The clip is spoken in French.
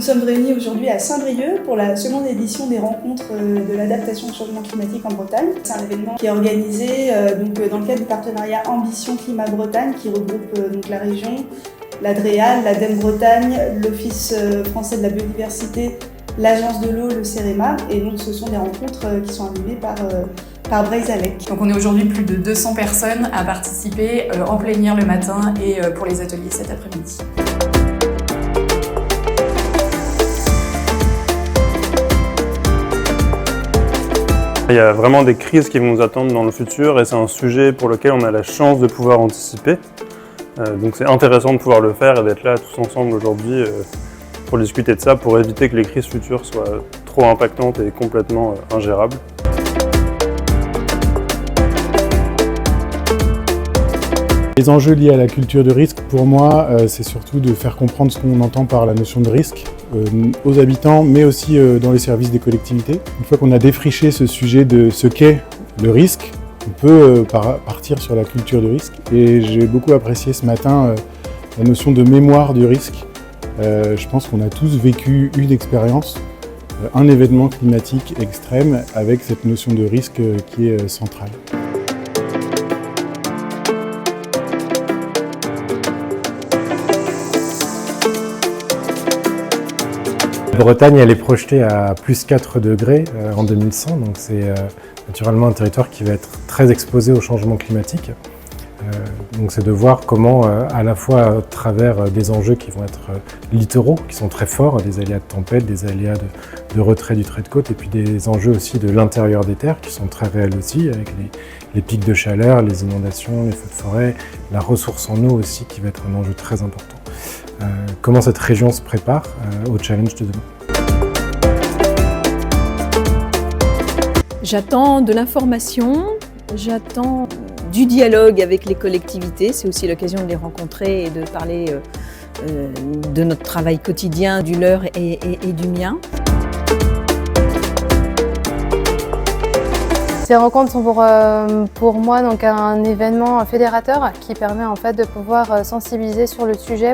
sommes réunis aujourd'hui à Saint-Brieuc pour la seconde édition des rencontres de l'adaptation au changement climatique en Bretagne. C'est un événement qui est organisé dans le cadre du partenariat Ambition Climat Bretagne qui regroupe la région, l'Adréal, l'ADEME Bretagne, l'Office français de la biodiversité, l'Agence de l'eau, le CEREMA. Et donc ce sont des rencontres qui sont animées par Breizalec. Donc on est aujourd'hui plus de 200 personnes à participer en plénière le matin et pour les ateliers cet après-midi. Il y a vraiment des crises qui vont nous attendre dans le futur et c'est un sujet pour lequel on a la chance de pouvoir anticiper. Donc c'est intéressant de pouvoir le faire et d'être là tous ensemble aujourd'hui pour discuter de ça, pour éviter que les crises futures soient trop impactantes et complètement ingérables. Les enjeux liés à la culture de risque, pour moi, c'est surtout de faire comprendre ce qu'on entend par la notion de risque aux habitants, mais aussi dans les services des collectivités. Une fois qu'on a défriché ce sujet de ce qu'est le risque, on peut partir sur la culture de risque. Et j'ai beaucoup apprécié ce matin la notion de mémoire du risque. Je pense qu'on a tous vécu une expérience, un événement climatique extrême avec cette notion de risque qui est centrale. La Bretagne, elle est projetée à plus 4 degrés en 2100, donc c'est naturellement un territoire qui va être très exposé au changement climatique. Donc c'est de voir comment, à la fois à travers des enjeux qui vont être littoraux, qui sont très forts, des aléas de tempête, des aléas de retrait du trait de côte, et puis des enjeux aussi de l'intérieur des terres qui sont très réels aussi, avec les pics de chaleur, les inondations, les feux de forêt, la ressource en eau aussi qui va être un enjeu très important. Comment cette région se prépare au challenge de demain. J'attends de l'information, j'attends du dialogue avec les collectivités. C'est aussi l'occasion de les rencontrer et de parler de notre travail quotidien, du leur et du mien. Ces rencontres sont pour moi donc un événement fédérateur qui permet en fait de pouvoir sensibiliser sur le sujet.